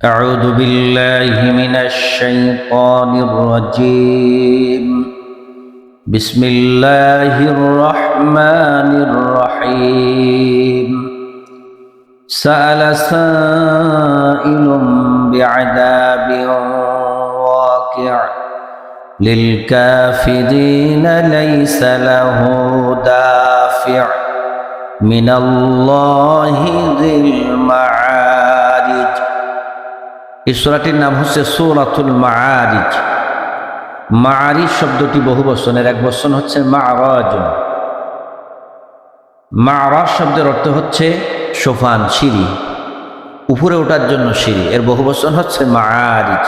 أعوذ بالله من الشيطان الرجيم بسم الله الرحمن الرحيم سأل سائل بعذاب واقع للكافرين ليس له دافع من الله ذي المعارج। এই সূরাটির নাম হচ্ছে সূরাতুল মাআরিজ। মাআরিজ শব্দটি বহু বচনের, এক বচন হচ্ছে মা'রাজ। মা'রাজ শব্দের অর্থ হচ্ছে সোপান, সিঁড়ি, উপরে ওঠার জন্য সিঁড়ি। এর বহু বচন হচ্ছে মাআরিজ।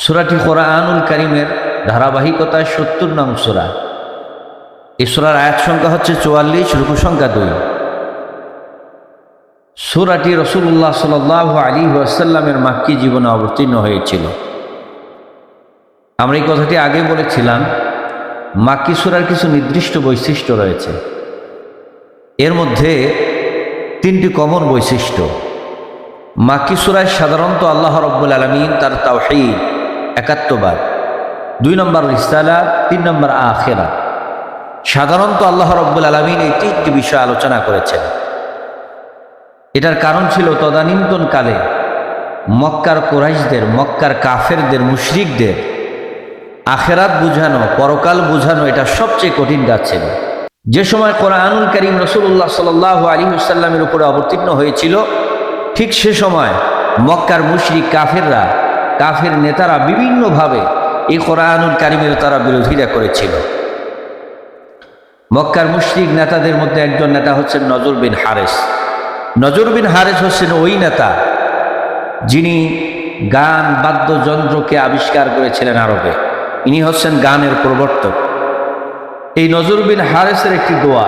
সূরাটি কোরআনুল কারীমের ধারাবাহিকতায় ৭০ নং সূরা। এই সূরার আয়াত সংখ্যা হচ্ছে ৪৪, রুকু সংখ্যা ২। সূরাটি রাসূলুল্লাহ সাল্লাল্লাহু আলাইহি ওয়াসাল্লামের মাক্কি জীবনে অবতীর্ণ হয়েছিল। আমরা এই কথাটি আগে বলেছিলাম। মাক্কি সূরার কিছু নির্দিষ্ট বৈশিষ্ট্য রয়েছে। এর মধ্যে ৩টি কমন বৈশিষ্ট্য। মাক্কি সূরায় সাধারণত আল্লাহ রাব্বুল আলামিন তার তাওহীদ, একাত্মবাদ, ২ নম্বর রিসালাত, ৩ নম্বর আখিরাত, সাধারণত আল্লাহ রাব্বুল আলামিন এই ৩টি বিষয় আলোচনা করেছেন। এটার কারণ ছিল তদানীন্তন কালে মক্কার কুরাইশদের, মক্কার কাফেরদের, মুশরিকদের আখিরাত বুঝানো, পরকাল বুঝানো এটা সবচেয়ে কঠিন কাজ ছিল। যে সময় কোরআনুল কারীম রাসূলুল্লাহ সাল্লাল্লাহু আলাইহি ওয়াসাল্লামের উপরে অবতীর্ণ হয়েছিল, ঠিক সে সময় মক্কার মুশরিক কাফেররা, কাফের নেতারা বিভিন্নভাবে এই কোরআনুল কারীমের তারা বিরোধিতা করেছিল। মক্কার মুশরিক নেতাদের মধ্যে একজন নেতা হচ্ছেন নজর বিন হারেস। নজর বিন হারেস হচ্ছেন ওই নেতা যিনি গান বাদ্যযন্ত্রকে আবিষ্কার করেছিলেন আরবে। ইনি হচ্ছেন গানের প্রবর্তক। এই নজর বিন হারেসের একটি দোয়া,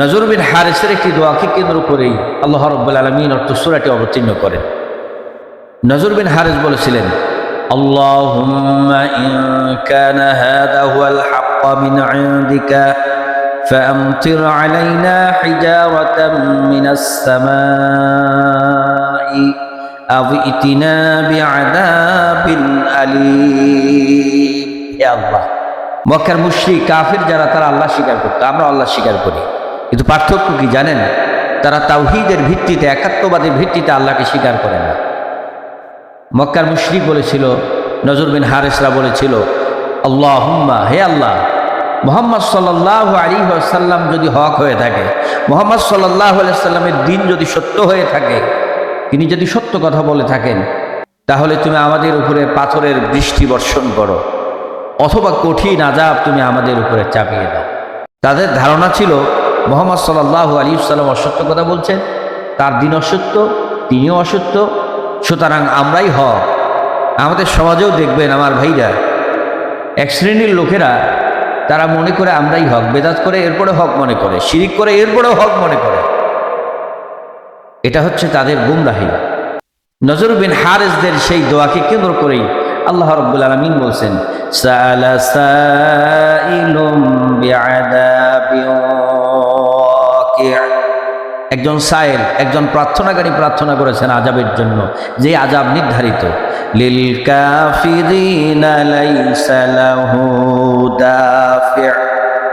নজর বিন হারেসের একটি দোয়াকে কেন্দ্র করেই আল্লাহ রাব্বুল আলামিন অর্থ সূরাটি অবতীর্ণ করেন। নজর বিন হারেস বলেছিলেন, আল্লাহুম্মা ইন কানা হাযা হুয়াল হাক্ক মিন ইনদিকা فأمطر علينا حجارة من السماء أو ائتنا بعذاب أليم। হে আল্লাহ, মক্কার মুশরিক কাফির যারা, তারা আল্লাহ স্বীকার করত, আমরা আল্লাহ স্বীকার করি। কিন্তু পার্থক্য কি জানেন? তারা তাওহীদের ভিত্তিতে, একাত্মবাদের ভিত্তিতে আল্লাহকে স্বীকার করে না। মক্কার মুশরিক বলেছিল, নজর বিন হারেসরা বলেছিল, আল্লাহুম্মা, হে আল্লাহ, মুহাম্মদ সাল্লাল্লাহু আলাইহি ওয়াসাল্লাম যদি হক হয়ে থাকে, মুহাম্মদ সাল্লাল্লাহু আলাইহি ওয়াসাল্লামের দ্বীন যদি সত্য হয়ে থাকে, তিনি যদি সত্য কথা বলে থাকেন, তাহলে তুমি আমাদের উপরে পাথরের বৃষ্টি বর্ষণ করো, অথবা কঠিন আযাব তুমি আমাদের উপরে চাপিয়ে দাও। তাদের ধারণা ছিল মুহাম্মদ সাল্লাল্লাহু আলাইহি ওয়াসাল্লাম অসত্য কথা বলছেন, তার দ্বীন অসত্য, তিনিও অসত্য, সুতরাং আমরাই হক। আমাদের সমাজেও দেখবেন আমার ভাইরা, এক শ্রেণীর লোকেরা তারা মনে করে আমরাই হক, বেদাত করে এরপরে হক মনে করে, শিরিক করে এরপরেও হক মনে করে। এটা হচ্ছে তাদের গুমরাহি। নজর বিন হারেসদের সেই দোয়াকে কেন্দ্র করেই আল্লাহ রাব্বুল আলামিন বলছেন, সাআলা সাইলুম বিআযাবিন ওয়াকি'। একজন সায়েল, একজন প্রার্থনাকারী প্রার্থনা করেছেন আযাবের জন্য, যে আযাব নির্ধারিত। লিল কাফিরিনা লাইসা লাহু দাফি'।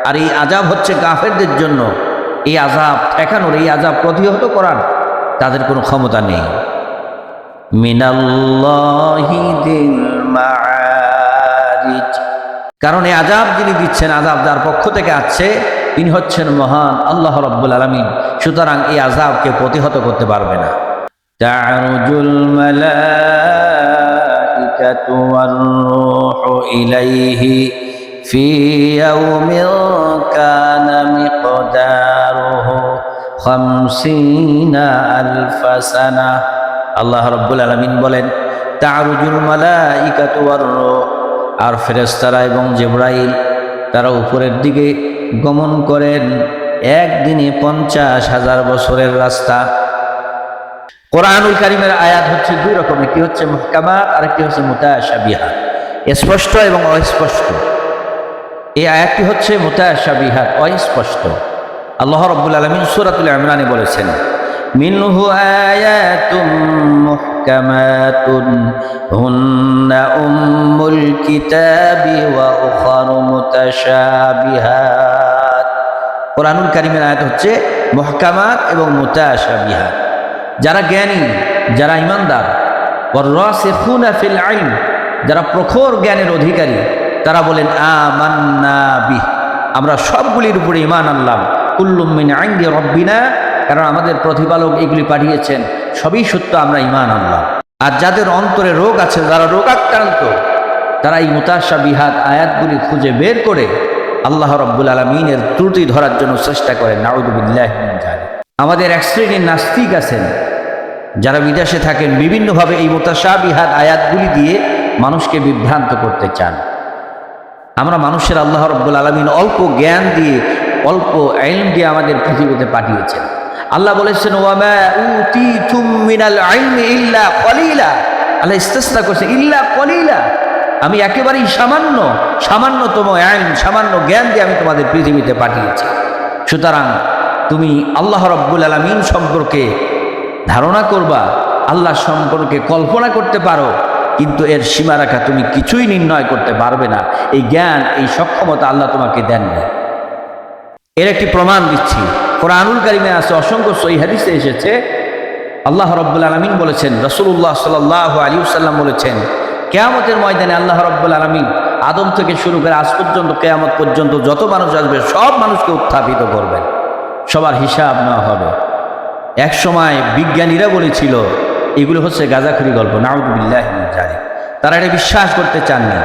আর এই আযাব হচ্ছে কাফেরদের জন্য। এই আযাব ঠেকানোর, এই আযাব প্রতিহত করার তাদের কোনো ক্ষমতা নেই। মিনাল্লাহি যিল মাআরিজ। কারণ এই আযাব যিনি দিচ্ছেন, আযাব যার পক্ষ থেকে আসছে, তিনি হচ্ছেন মহান আল্লাহ রাব্বুল আলামিন। সুতরাং এই আযাবকে প্রতিহত করতে পারবে না। তা'রুজুল মালাইকাতু ওয়ার রূহু ইলাইহি ফি ইয়াউমিন কানা মিকদারুহু 50 আলফা সানা। আল্লাহ রাব্বুল আলামিন বলেন, তা'রুজুল মালাইকাতু ওয়ার রূহ, আর ফেরেশতারা এবং জিবরাইল তারা উপরের দিকে গমন করেন একদিনে 50,000 বছরের রাস্তা। কোরআনুল কারীমের আয়াত হচ্ছে 2 রকম, একটি হচ্ছে মুহকামাত আর একটি হচ্ছে মুতাশাবিহাত, স্পষ্ট এবং অস্পষ্ট। এই আয়াতটি হচ্ছে মুতাশাবিহাত, অস্পষ্ট। আল্লাহ রাব্বুল আলামিন সূরাতুল ইমরানে বলেছেন, মিনহু আয়াতুম মুহকামাতুন হুন্না উম্মুল কিতাবি ওয়া উখারু মুতাশাবিহাত। কোরআনুল কারীমের আয়াত হচ্ছে মুহকামাত এবং মুতাশাবিহাত। যারা জ্ঞানী, যারা ঈমানদার, ওয়ার-রাসিখুনা ফিল ইলম, যারা প্রখর জ্ঞানের অধিকারী, তারা বলেন আমান্না বিহ, আমরা সবগুলির উপরে ঈমান আনলাম। কুল্লুম মিন ইনদি রাব্বিনা, কারণ আমাদের প্রতিপালক এগুলি পাঠিয়েছেন, সবই সত্য, আমরা ঈমান আনলাম। আর যাদের অন্তরে রোগ আছে, যারা রোগাক্রান্ত, তারা এই মুতাশাবিহাত আয়াতগুলি খুঁজে বের করে আল্লাহ রাব্বুল আলামিনের ত্রুটি ধরার জন্য চেষ্টা করেন। নাউযু বিল্লাহি মিন যালিক। আমাদের এক শ্রেণীর নাস্তিক আছেন, যারা বিদেশে থাকেন, বিভিন্নভাবে এই মুতাশাবিহাত আয়াতগুলি দিয়ে মানুষকে বিভ্রান্ত করতে চান। আমরা মানুষের আল্লাহ রাব্বুল আলামিন অল্প জ্ঞান দিয়ে, অল্প ইলম দিয়ে আমাদের পৃথিবীতে পাঠিয়েছেন। আল্লাহ বলেছেন, ওয়ামা উতিতুম মিনাল ইলমি ইল্লা কলিলা। আল্লাহ ইস্তিসনা করেছেন, ইল্লা কলিলা, আমি একেবারেই সামান্যতম ইলম, সামান্য জ্ঞান দিয়ে আমি তোমাদের পৃথিবীতে পাঠিয়েছি। সুতরাং তুমি আল্লাহ রাব্বুল আলামিন সম্পর্কে ধারণা করবা, আল্লাহ সম্পর্কে কল্পনা করতে পারো, কিন্তু এর সীমারেখা তুমি কিছুই নির্ণয় করতে পারবে না। এই জ্ঞান, এই সক্ষমতা আল্লাহ তোমাকে দেননি। এর একটি প্রমাণ দিচ্ছি, কোরআনুল কারীমে আছে, অসংখ্য সহিহ হাদিসে এসেছে, আল্লাহ রাব্বুল আলামিন বলেছেন, রাসূলুল্লাহ সাল্লাল্লাহু আলাইহি ওয়াসাল্লাম বলেছেন, কিয়ামতের ময়দানে আল্লাহ রাব্বুল আলামিন আদম থেকে শুরু করে আজ পর্যন্ত, কিয়ামত পর্যন্ত যত মানুষ আসবে সব মানুষকে উত্থাপিত করবেন, সবার হিসাব নেওয়া হবে। এক সময় বিজ্ঞানীরা বলেছিল এগুলো হচ্ছে গাঁজাখুরি গল্প, নাউযু বিল্লাহি মিন যালিক। তারা এটা বিশ্বাস করতে চাননি।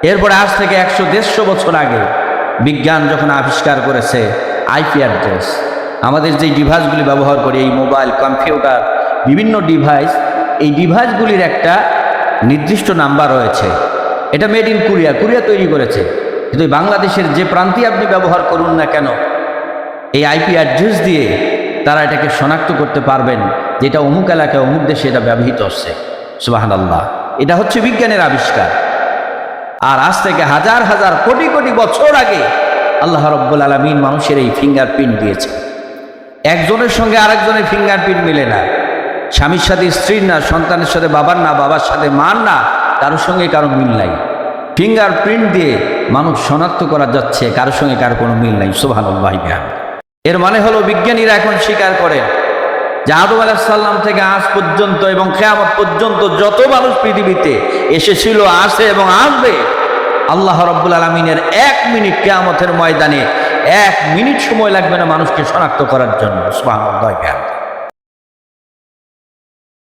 এরপরে আজ থেকে 100-150 বছর আগে বিজ্ঞান যখন আবিষ্কার করেছে আইপি অ্যাড্রেস, আমাদের যে ডিভাইসগুলি ব্যবহার করি, এই মোবাইল, কম্পিউটার, বিভিন্ন ডিভাইস, এই ডিভাইসগুলির একটা নির্দিষ্ট নাম্বার রয়েছে। এটা মেড ইন কোরিয়া, কোরিয়া তৈরি করেছে, কিন্তু বাংলাদেশের যে প্রান্তে আপনি ব্যবহার করুন না কেন, এই আইপি অ্যাড্রেস দিয়ে তারা এটাকে শনাক্ত করতে পারবেন যে এটা অমুক এলাকায়, অমুক দেশে এটা ব্যবহৃত হচ্ছে। সুবহানাল্লাহ, এটা হচ্ছে বিজ্ঞানের আবিষ্কার। আর আজ থেকে হাজার হাজার কোটি কোটি বছর আগে আল্লাহ রাব্বুল আলামিন মানুষের এই ফিঙ্গারপ্রিন্ট দিয়েছে। একজনের সঙ্গে আরেকজনের ফিঙ্গারপ্রিন্ট মিলে না, স্বামীর সাথে স্ত্রীর না, সন্তানের সাথে বাবার না, বাবার সাথে মার না, কারোর সঙ্গে কারো মিল নাই। ফিঙ্গারপ্রিন্ট দিয়ে মানুষ শনাক্ত করা যাচ্ছে, কারোর সঙ্গে কারো কোনো মিল নাই। সুবহানাল্লাহ। এর মানে হলো বিজ্ঞানীরা এখন স্বীকার করেন যে আদম আলাইহিস সালাম থেকে আজ পর্যন্ত এবং কিয়ামত পর্যন্ত যত মানুষ পৃথিবীতে এসেছিল, আছে এবং আসবে, আল্লাহ রাব্বুল আলামিনের 1 মিনিট কিয়ামতের ময়দানে 1 মিনিট সময় লাগবে না মানুষকে শনাক্ত করার জন্য। সুবহানাল্লাহ।